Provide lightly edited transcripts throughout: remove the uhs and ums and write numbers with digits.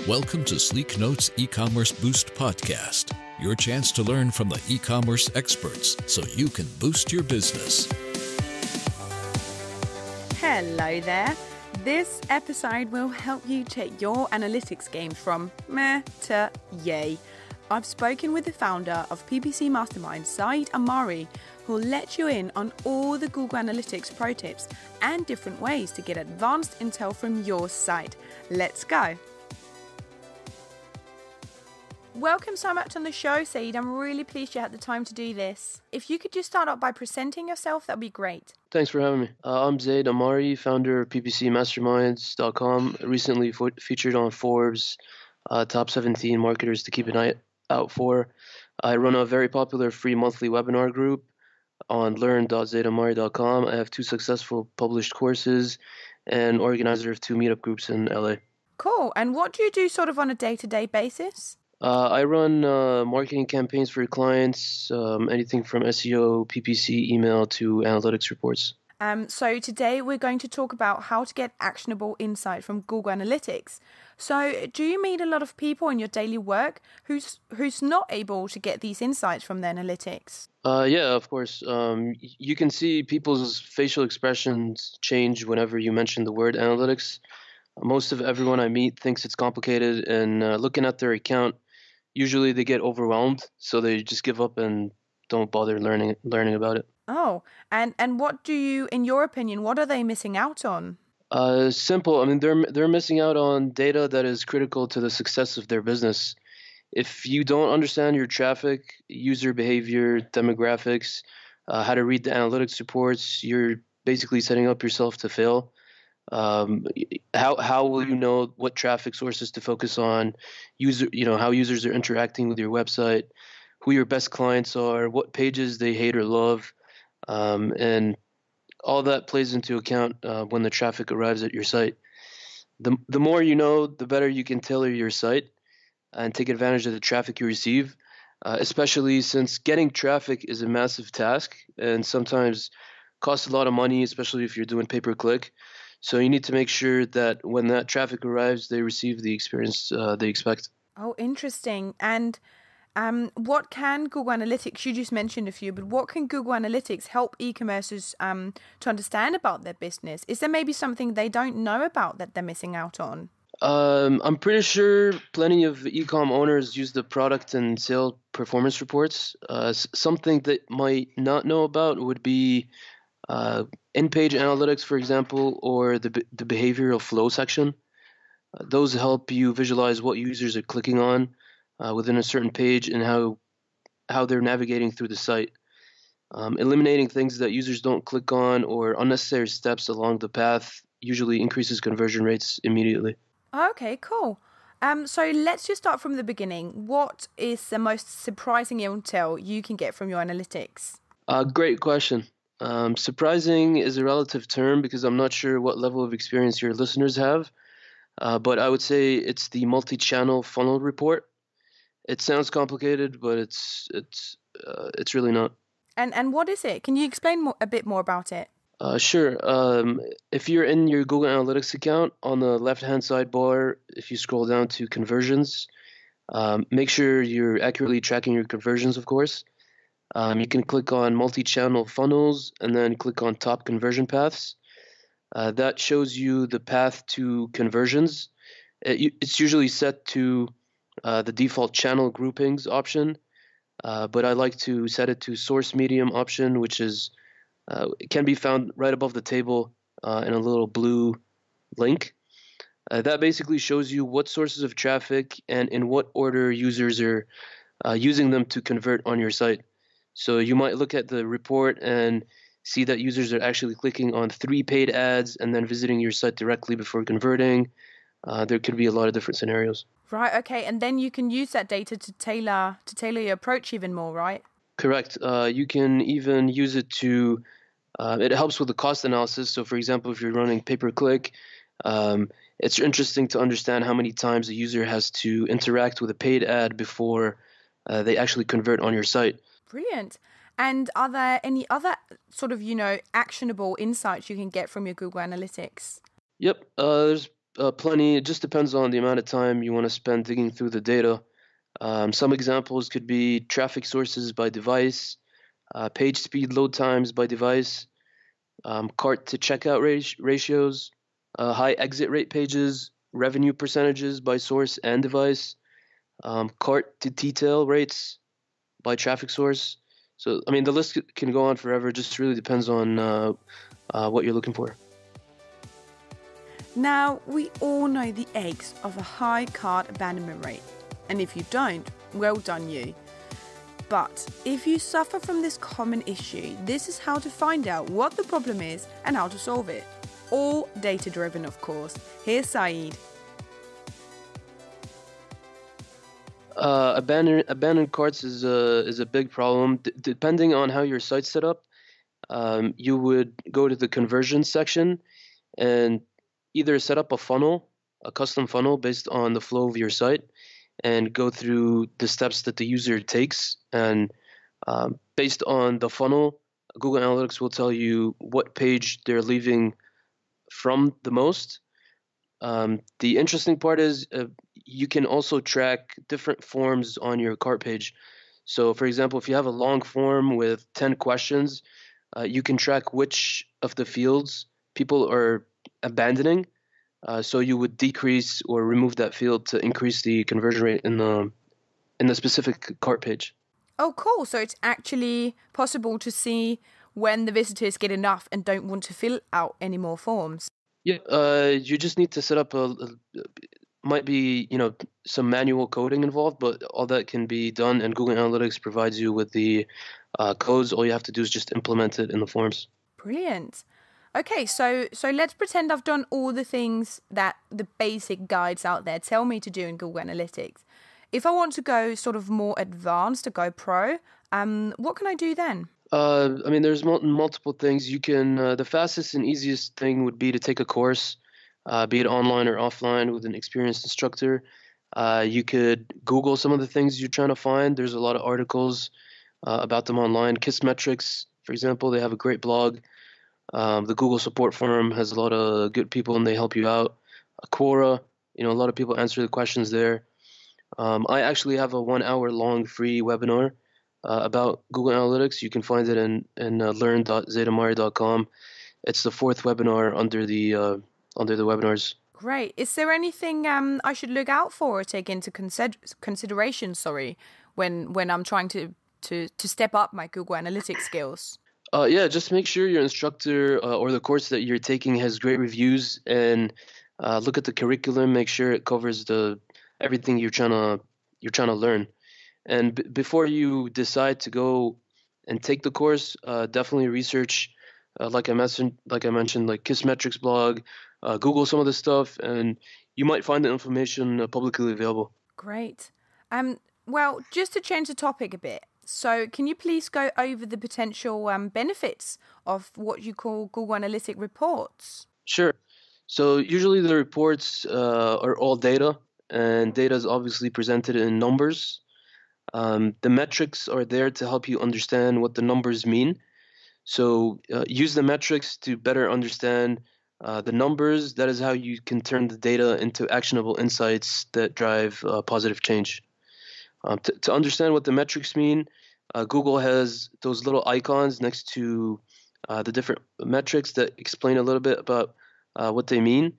Welcome to Sleek Notes E-Commerce Boost Podcast, your chance to learn from the e-commerce experts so you can boost your business. Hello there. This episode will help you take your analytics game from meh to yay. I've spoken with the founder of PPC Masterminds, Zaid Ammari, who'll let you in on all the Google Analytics pro tips and different ways to get advanced intel from your site. Let's go. Welcome so much on the show, Zaid. I'm really pleased you had the time to do this. If you could just start off by presenting yourself, that'd be great. Thanks for having me. I'm Zaid Ammari, founder of PPC Masterminds.com, recently featured on Forbes top 17 marketers to keep an eye out for. I run a very popular free monthly webinar group on learn.zaidammari.com. I have 2 successful published courses and organizer of 2 meetup groups in LA. Cool. And what do you do sort of on a day-to-day basis? I run marketing campaigns for clients, anything from SEO, PPC, email to analytics reports. So today we're going to talk about how to get actionable insight from Google Analytics. So do you meet a lot of people in your daily work who's not able to get these insights from their analytics? Yeah, of course. You can see people's facial expressions change whenever you mention the word analytics. Most of everyone I meet thinks it's complicated, and looking at their account, usually they get overwhelmed, so they just give up and don't bother learning about it. Oh, and what do you, in your opinion, what are they missing out on? Simple. I mean, they're missing out on data that is critical to the success of their business. If you don't understand your traffic, user behavior, demographics, how to read the analytics reports, you're basically setting up yourself to fail. How will you know what traffic sources to focus on, how users are interacting with your website, who your best clients are, what pages they hate or love, and all that plays into account when the traffic arrives at your site. The more you know, the better you can tailor your site and take advantage of the traffic you receive, especially since getting traffic is a massive task and sometimes costs a lot of money, especially if you're doing pay-per-click. So you need to make sure that when that traffic arrives, they receive the experience they expect. Oh, interesting. And what can Google Analytics, you just mentioned a few, but what can Google Analytics help e-commercers to understand about their business? Is there maybe something they don't know about that they're missing out on? I'm pretty sure plenty of e-com owners use the product and sale performance reports. Something that might not know about would be in-page analytics, for example, or the behavioral flow section. Those help you visualize what users are clicking on within a certain page and how they're navigating through the site. Eliminating things that users don't click on or unnecessary steps along the path usually increases conversion rates immediately. Okay, cool. So let's just start from the beginning. What is the most surprising intel you can get from your analytics? Great question. Surprising is a relative term because I'm not sure what level of experience your listeners have, but I would say it's the multi-channel funnel report. It sounds complicated, but it's really not. And what is it? Can you explain a bit more about it? Sure. If you're in your Google Analytics account, on the left-hand sidebar, if you scroll down to conversions, make sure you're accurately tracking your conversions, of course. You can click on multi-channel funnels and then click on top conversion paths. That shows you the path to conversions. It's usually set to the default channel groupings option, but I like to set it to source medium option, which is it can be found right above the table in a little blue link. That basically shows you what sources of traffic and in what order users are using them to convert on your site. So you might look at the report and see that users are actually clicking on 3 paid ads and then visiting your site directly before converting. There could be a lot of different scenarios. Right, okay. And then you can use that data to tailor your approach even more, right? Correct. You can even use it to, it helps with the cost analysis. So for example, if you're running pay-per-click, it's interesting to understand how many times a user has to interact with a paid ad before they actually convert on your site. Brilliant. And are there any other sort of, actionable insights you can get from your Google Analytics? Yep. There's Plenty. It just depends on the amount of time you want to spend digging through the data. Some examples could be traffic sources by device, page speed load times by device, cart to checkout ratios, high exit rate pages, revenue percentages by source and device, cart to detail rates by traffic source. So, I mean, the list can go on forever. It just really depends on what you're looking for. Now, we all know the aches of a high cart abandonment rate. And if you don't, well done you. But if you suffer from this common issue, this is how to find out what the problem is and how to solve it. All data driven, of course. Here's Zaid. Abandoned carts is a big problem. Depending on how your site's set up, you would go to the conversions section and either set up a custom funnel based on the flow of your site, and go through the steps that the user takes. And based on the funnel, Google Analytics will tell you what page they're leaving from the most. The interesting part is you can also track different forms on your cart page. So, for example, if you have a long form with 10 questions, you can track which of the fields people are abandoning. So you would decrease or remove that field to increase the conversion rate in the specific cart page. Oh, cool. So it's actually possible to see when the visitors get enough and don't want to fill out any more forms. Yeah, you just need to set up might be, some manual coding involved, but all that can be done, and Google Analytics provides you with the codes. All you have to do is just implement it in the forms. Brilliant. Okay, so let's pretend I've done all the things that the basic guides out there tell me to do in Google Analytics. If I want to go sort of more advanced, to go pro, what can I do then? There's multiple things. You can, the fastest and easiest thing would be to take a course, be it online or offline with an experienced instructor. You could Google some of the things you're trying to find. There's a lot of articles about them online. Kissmetrics, for example, they have a great blog. The Google support forum has a lot of good people and they help you out. Quora, a lot of people answer the questions there. I actually have a 1 hour long free webinar about Google Analytics. You can find it in learn.zaidammari.com. It's the 4th webinar under the webinars. Great. Is there anything I should look out for or take into consideration? When I'm trying to step up my Google Analytics skills? Just make sure your instructor or the course that you're taking has great reviews, and look at the curriculum. Make sure it covers everything you're trying to learn. And before you decide to go and take the course, definitely research, like I mentioned, like Kissmetrics blog, Google some of the stuff, and you might find the information publicly available. Great. Well, just to change the topic a bit. So can you please go over the potential benefits of what you call Google Analytic reports? Sure. So usually the reports are all data, and data is obviously presented in numbers. The metrics are there to help you understand what the numbers mean. So use the metrics to better understand the numbers. That is how you can turn the data into actionable insights that drive positive change. To understand what the metrics mean, Google has those little icons next to the different metrics that explain a little bit about what they mean.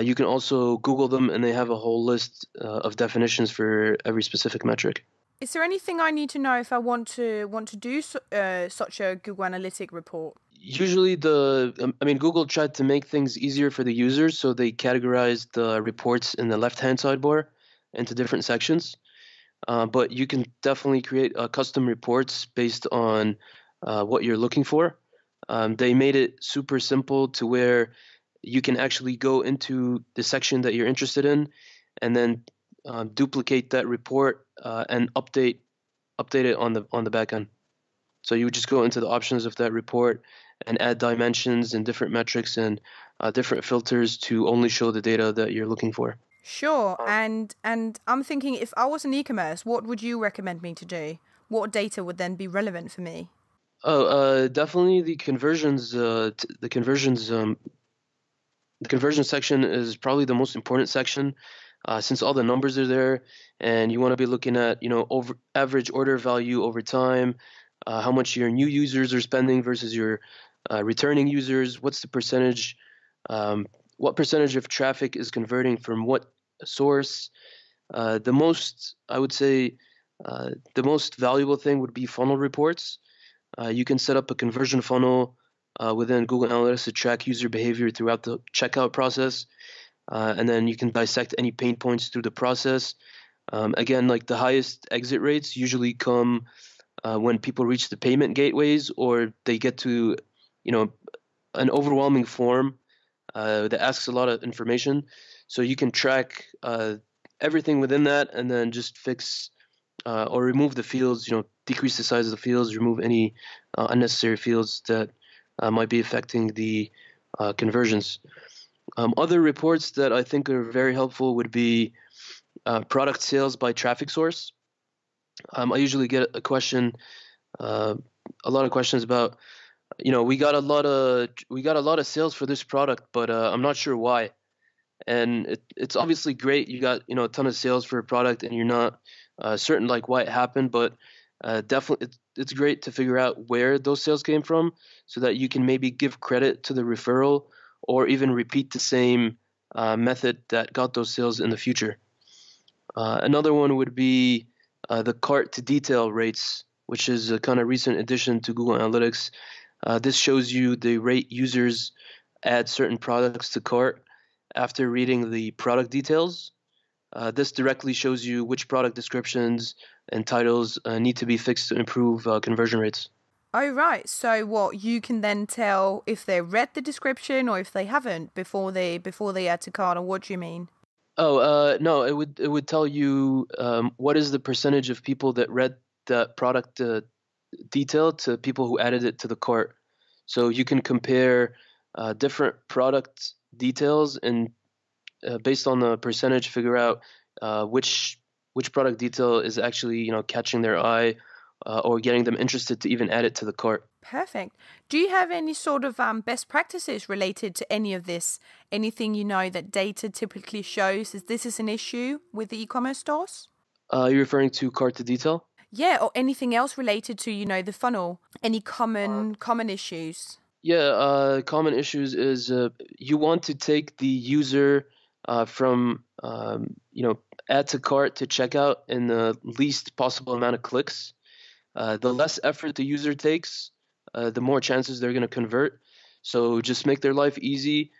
You can also Google them, and they have a whole list of definitions for every specific metric. Is there anything I need to know if I want to do such a Google Analytic report? Usually, Google tried to make things easier for the users, so they categorized the reports in the left-hand sidebar into different sections. But you can definitely create custom reports based on what you're looking for. They made it super simple to where you can actually go into the section that you're interested in, and then duplicate that report and update it on the back end. So you would just go into the options of that report and add dimensions and different metrics and different filters to only show the data that you're looking for. Sure. And I'm thinking, if I was an e-commerce, what would you recommend me to do? What data would then be relevant for me? Definitely the conversions. The conversion section is probably the most important section, since all the numbers are there, and you want to be looking at, over average order value over time, how much your new users are spending versus your returning users, what's the percentage, what percentage of traffic is converting from what source. I would say, the most valuable thing would be funnel reports. You can set up a conversion funnel within Google Analytics to track user behavior throughout the checkout process. And then you can dissect any pain points through the process. Again, like the highest exit rates usually come when people reach the payment gateways, or they get to, an overwhelming form that asks a lot of information. So you can track everything within that, and then just fix or remove the fields, decrease the size of the fields, remove any unnecessary fields that might be affecting the conversions. Other reports that I think are very helpful would be product sales by traffic source. I usually get a lot of questions about, we got a lot of sales for this product, but I'm not sure why. And it's obviously great. You got, a ton of sales for a product, and you're not certain like why it happened, but definitely it's great to figure out where those sales came from, so that you can maybe give credit to the referral, or even repeat the same method that got those sales in the future. Another one would be the cart to detail rates, which is a kind of recent addition to Google Analytics. This shows you the rate users add certain products to cart after reading the product details. This directly shows you which product descriptions and titles need to be fixed to improve conversion rates. Oh, right. So what, you can then tell if they read the description or if they haven't before they add to cart, or what do you mean? Oh, no, it would tell you what is the percentage of people that read the product detail to people who added it to the cart. So you can compare different product details, and based on the percentage, figure out which product detail is actually catching their eye, or getting them interested to even add it to the cart. Perfect. Do you have any sort of best practices related to any of this? Anything that data typically shows is this is an issue with the e-commerce stores? You're referring to cart to detail? Yeah, or anything else related to, the funnel? Any common issues? Yeah, common issues is you want to take the user from add to cart to checkout in the least possible amount of clicks. The less effort the user takes, the more chances they're going to convert. So just make their life easy.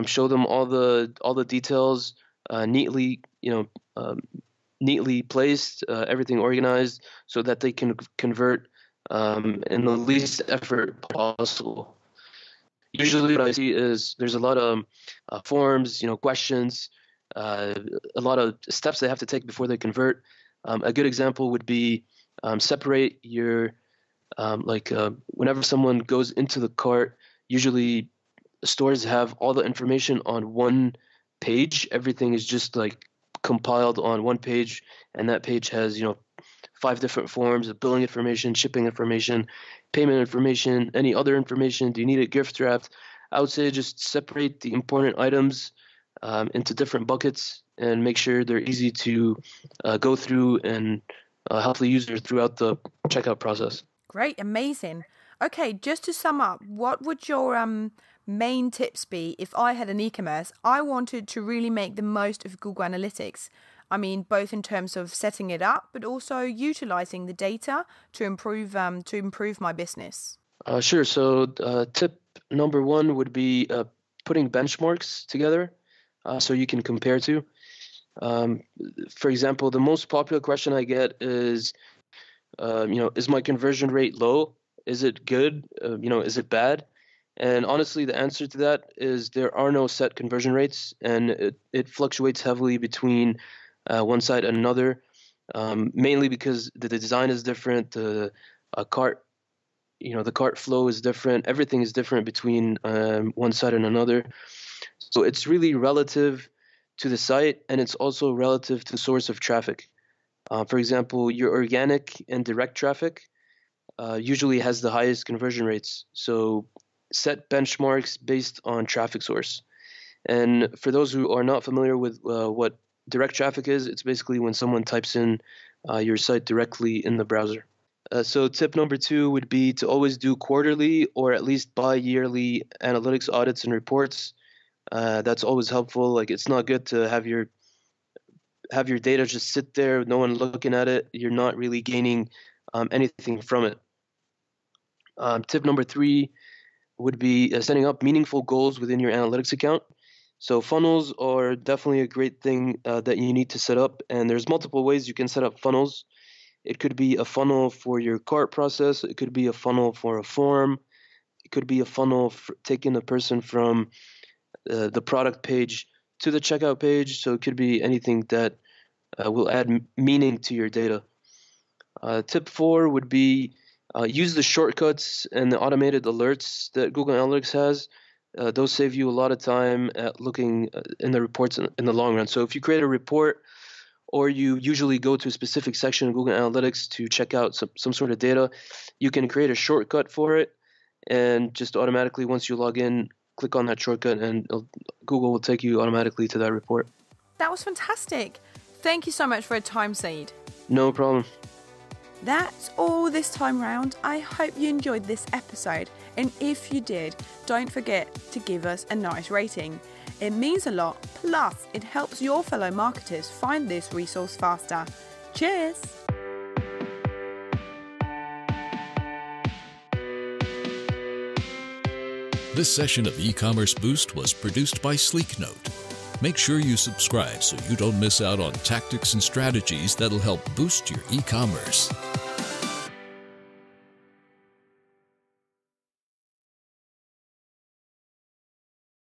Show them all the details neatly, neatly placed, everything organized, so that they can convert in the least effort possible. Usually, what I see is there's a lot of forms, questions, a lot of steps they have to take before they convert. A good example would be separate your whenever someone goes into the cart, usually stores have all the information on one page. Everything is just like compiled on one page, and that page has 5 different forms of billing information, shipping information, payment information, any other information. Do you need a gift wrapped? I would say just separate the important items into different buckets, and make sure they're easy to go through and help the user throughout the checkout process. Great, amazing. Okay, just to sum up, what would your main tips be if I had an e-commerce? I wanted to really make the most of Google Analytics. I mean, both in terms of setting it up, but also utilizing the data to improve my business. Sure. So tip number 1 would be putting benchmarks together so you can compare to. For example, the most popular question I get is, is my conversion rate low? Is it good? Is it bad? And honestly, the answer to that is there are no set conversion rates, and it fluctuates heavily between one side and another, mainly because the design is different, the cart flow is different, everything is different between one side and another. So it's really relative to the site, and it's also relative to the source of traffic. For example, your organic and direct traffic usually has the highest conversion rates. So set benchmarks based on traffic source. And for those who are not familiar with what direct traffic is, it's basically when someone types in your site directly in the browser. So tip number 2 would be to always do quarterly or at least bi-yearly analytics audits and reports. That's always helpful. Like, it's not good to have your data just sit there, no one looking at it. You're not really gaining anything from it. Tip number 3 would be setting up meaningful goals within your analytics account. So funnels are definitely a great thing that you need to set up, and there's multiple ways you can set up funnels. It could be a funnel for your cart process. It could be a funnel for a form. It could be a funnel for taking a person from the product page to the checkout page. So it could be anything that will add meaning to your data. Tip 4 would be use the shortcuts and the automated alerts that Google Analytics has. Those save you a lot of time at looking in the reports in the long run. So if you create a report, or you usually go to a specific section of Google Analytics to check out some sort of data, you can create a shortcut for it, and just automatically, once you log in, click on that shortcut, and Google will take you automatically to that report. That was fantastic. Thank you so much for your time, Zaid. No problem. That's all this time round. I hope you enjoyed this episode, and if you did, don't forget to give us a nice rating. It means a lot, plus it helps your fellow marketers find this resource faster. Cheers! This session of E-Commerce Boost was produced by Sleeknote. Make sure you subscribe so you don't miss out on tactics and strategies that'll help boost your e-commerce.